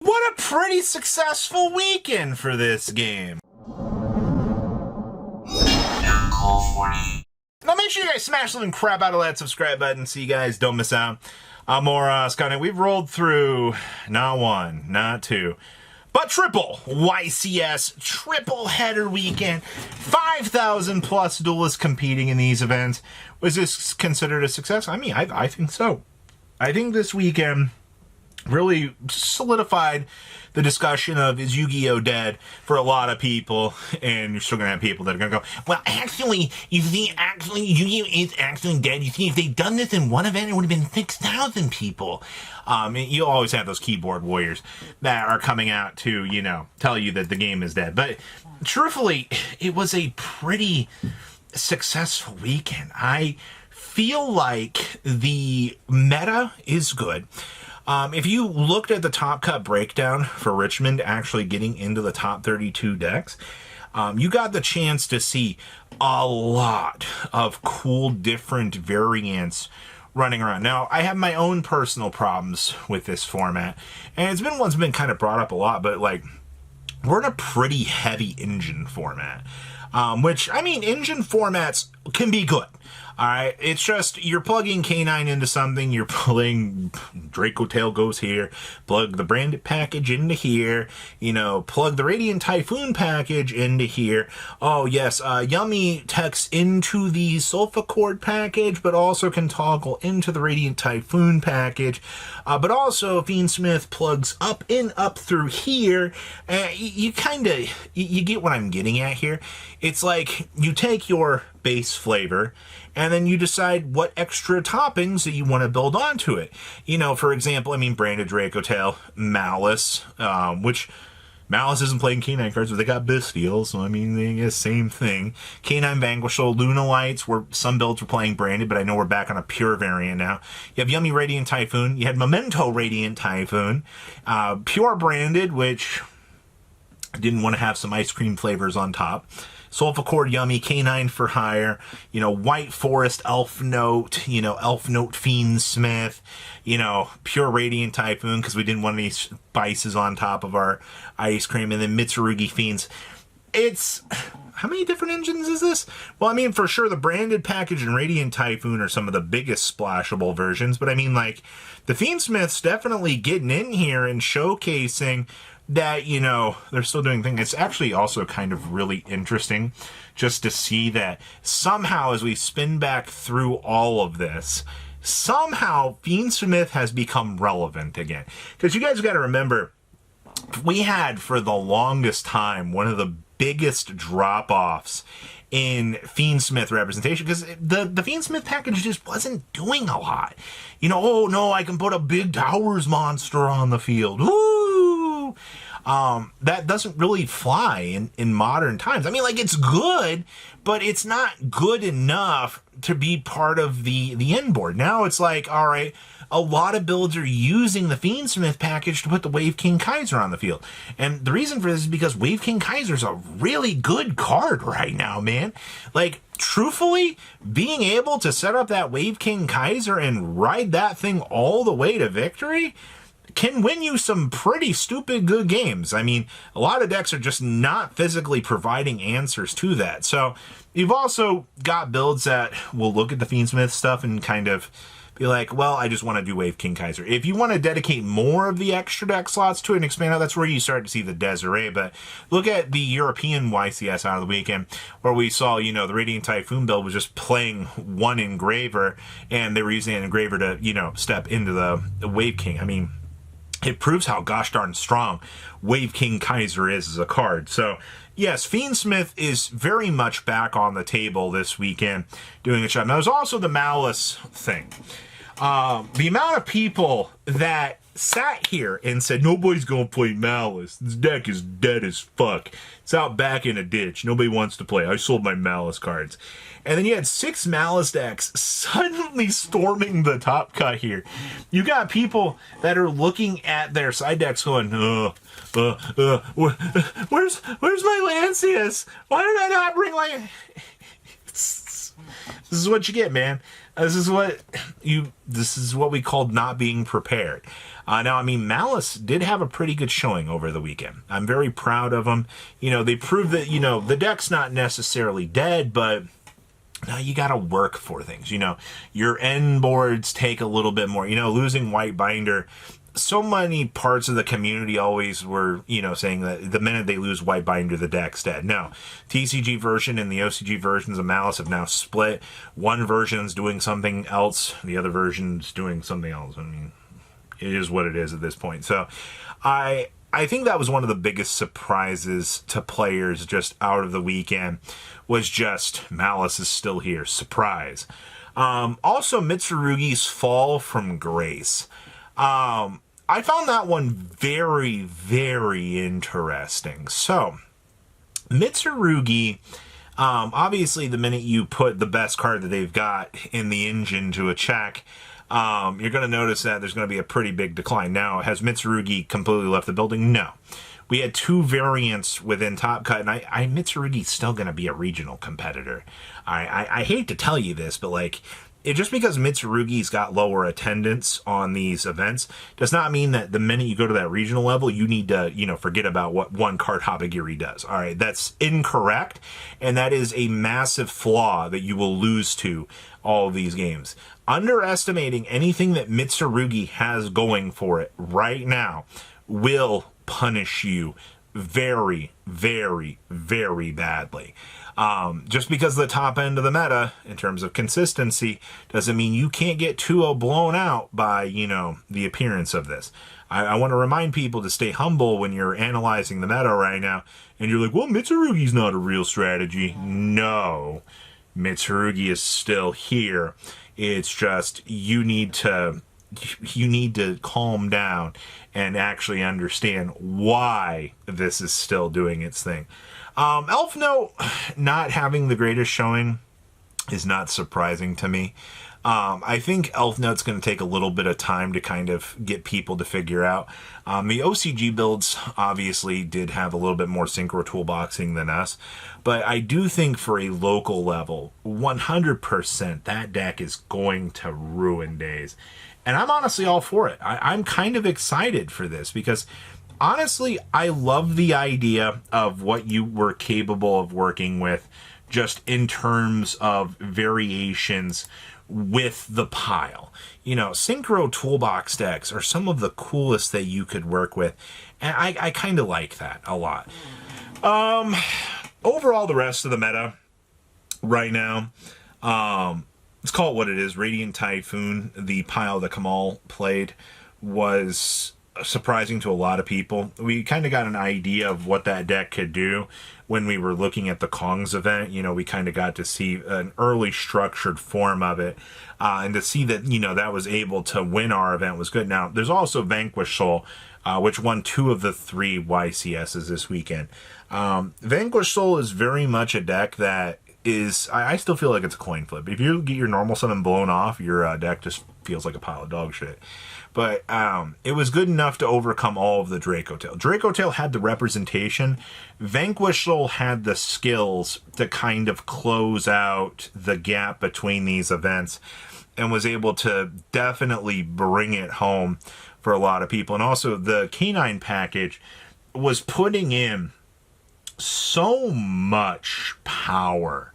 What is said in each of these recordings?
What a pretty successful weekend for this game. Now make sure you guys smash the living crap out of that subscribe button so you guys don't miss out on more Scott. We've rolled through not one, not two, but triple YCS triple header weekend. 5,000 plus duelists competing in these events. Was this considered a success? I mean, I think so. I think this weekend really solidified the discussion of is Yu-Gi-Oh! Dead for a lot of people, and you're still going to have people that are going to go, well, actually, you see, Yu-Gi-Oh! Is actually dead. You see, if they'd done this in one event, it would have been 6,000 people. You always have those keyboard warriors that are coming out to, you know, tell you that the game is dead. But truthfully, it was a pretty successful weekend. I feel like the meta is good. If you looked at the top cut breakdown for Richmond actually getting into the top 32 decks, you got the chance to see a lot of cool different variants running around. Now, I have my own personal problems with this format, and it's been one's been kind of brought up a lot, but like, we're in a pretty heavy engine format, which, I mean, engine formats can be good. All right, it's just you're plugging K9 into something, you're pulling Draco Tail goes here, plug the branded package into here, you know, plug the Radiant Typhoon package into here. Oh, yes, Yummy techs into the Sulfa Cord package, but also can toggle into the Radiant Typhoon package. But also, Fiend Smith plugs up through here. You kind of, you get what I'm getting at here. It's like you take your base flavor, and then you decide what extra toppings that you want to build onto it. You know, for example, I mean, branded Draco Tail, Malice, which Malice isn't playing K9 cards, but they got Bestial, so I mean, they get the same thing. K9 Vanquish Soul, Luna Lights, where some builds were playing branded, but I know we're back on a pure variant now. You have Yummy Radiant Typhoon, you had Memento Radiant Typhoon, pure branded, which I didn't want to have some ice cream flavors on top. Sulfa Cord Yummy, K9 for hire, you know, White Forest, Elf Note, you know, Elf Note Fiend Smith, you know, pure Radiant Typhoon, because we didn't want any spices on top of our ice cream, and then Mitsurugi Fiends. It's, how many different engines is this? Well, I mean, for sure, the branded package and Radiant Typhoon are some of the biggest splashable versions, but I mean, like, the Fiend Smith's definitely getting in here and showcasing that, you know, they're still doing things. It's actually also kind of really interesting just to see that somehow as we spin back through all of this, somehow Fiend Smith has become relevant again. Because you guys got to remember, we had for the longest time one of the biggest drop-offs in Fiend Smith representation, because the Fiend Smith package just wasn't doing a lot. You know, oh no, I can put a big Towers monster on the field. Woo! That doesn't really fly in modern times. I mean, like, it's good, but it's not good enough to be part of the end board. Now it's like, all right, a lot of builds are using the Fiend Smith package to put the Wave King Kaiser on the field. And the reason for this is because Wave King Kaiser is a really good card right now, man. Like, truthfully, being able to set up that Wave King Kaiser and ride that thing all the way to victory can win you some pretty stupid good games. I mean, a lot of decks are just not physically providing answers to that. So you've also got builds that will look at the Fiend Smith stuff and kind of be like, well, I just want to do Wave King Kaiser. If you want to dedicate more of the extra deck slots to it and expand out, that's where you start to see the Desiree. But look at the European YCS out of the weekend, where we saw, you know, the Radiant Typhoon build was just playing one engraver, and they were using an engraver to, you know, step into the Wave King. I mean, it proves how gosh darn strong Wave King Kaiser is as a card. So, yes, Fiend Smith is very much back on the table this weekend doing a job. Now, there's also the Malice thing. The amount of people that sat here and said, nobody's going to play Malice. This deck is dead as fuck. It's out back in a ditch. Nobody wants to play. I sold my Malice cards. And then you had 6 Malice decks suddenly storming the top cut here. You got people that are looking at their side decks going, where's my Lancius? Why did I not bring Lancius? This is what you get, man. This is what we called not being prepared. Now, I mean, Malice did have a pretty good showing over the weekend. I'm very proud of them. You know, they proved that, you know, the deck's not necessarily dead, but now you got to work for things. You know, your end boards take a little bit more. You know, losing White Binder, so many parts of the community always were, you know, saying that the minute they lose White Binder, the deck's dead. No, TCG version and the OCG versions of Malice have now split. One version's doing something else, the other version's doing something else. I mean, it is what it is at this point. So I think that was one of the biggest surprises to players just out of the weekend, was just Malice is still here. Surprise. Also, Mitsurugi's fall from grace. I found that one very, very interesting. So, Mitsurugi, obviously the minute you put the best card that they've got in the engine to a check, you're going to notice that there's going to be a pretty big decline. Now, has Mitsurugi completely left the building? No. We had two variants within Top Cut, and Mitsurugi's still going to be a regional competitor. I hate to tell you this, but like, just because Mitsurugi's got lower attendance on these events does not mean that the minute you go to that regional level, you need to, you know, forget about what one card Habagiri does. All right, that's incorrect, and that is a massive flaw that you will lose to all of these games. Underestimating anything that Mitsurugi has going for it right now will punish you very, very, very badly. Just because the top end of the meta, in terms of consistency, doesn't mean you can't get 2-0 blown out by, you know, the appearance of this. I want to remind people to stay humble when you're analyzing the meta right now, and you're like, well, Mitsurugi's not a real strategy. No, Mitsurugi is still here. It's just you need to calm down and actually understand why this is still doing its thing. Elf Note not having the greatest showing is not surprising to me. I think Elf Note's going to take a little bit of time to kind of get people to figure out. The OCG builds obviously did have a little bit more synchro toolboxing than us, but I do think for a local level, 100% that deck is going to ruin days. And I'm honestly all for it. I'm kind of excited for this because honestly, I love the idea of what you were capable of working with just in terms of variations with the pile. You know, synchro toolbox decks are some of the coolest that you could work with, and I kind of like that a lot. Overall, the rest of the meta right now, let's call it what it is. Radiant Typhoon, the pile that Kamal played, was surprising to a lot of people. We kind of got an idea of what that deck could do when we were looking at the Kongs event. You know, we kind of got to see an early structured form of it, and to see that, you know, that was able to win our event was good. Now, there's also Vanquish Soul, which won 2 of the 3 YCSs this weekend. Vanquish Soul is very much a deck that is, I still feel like it's a coin flip. If you get your normal summon blown off, your deck just feels like a pile of dog shit. But it was good enough to overcome all of the Draco Tail. Draco Tail had the representation. Vanquish Soul had the skills to kind of close out the gap between these events and was able to definitely bring it home for a lot of people. And also the Canine package was putting in so much power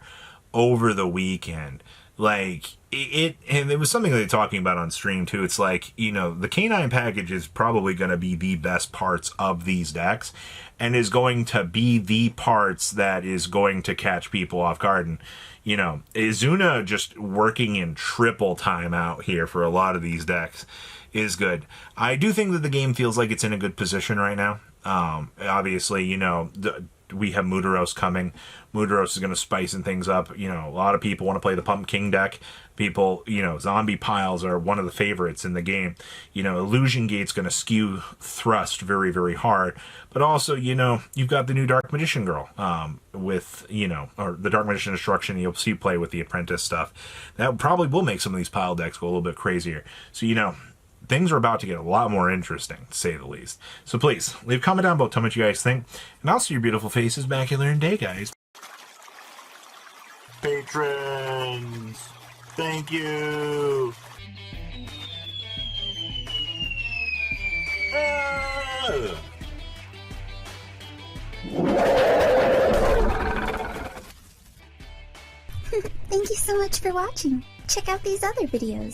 over the weekend. Like, and it was something they're talking about on stream too. It's like, you know, the Canine package is probably going to be the best parts of these decks and is going to be the parts that is going to catch people off guard. And, you know, Izuna just working in triple time out here for a lot of these decks is good. I do think that the game feels like it's in a good position right now. Obviously, you know, we have Mudaros coming. Mudaros is going to spice things up. You know, a lot of people want to play the Pump King deck. People, you know, zombie piles are one of the favorites in the game. You know, Illusion Gate's going to skew Thrust very, very hard. But also, you know, you've got the new Dark Magician girl with, you know, or the Dark Magician Destruction you'll see play with the Apprentice stuff. That probably will make some of these pile decks go a little bit crazier. So, you know, things are about to get a lot more interesting, to say the least. So please, leave a comment down below, tell me what you guys think. And I'll see your beautiful faces back here in a day, guys. Patrons! Thank you. Thank you so much for watching. Check out these other videos.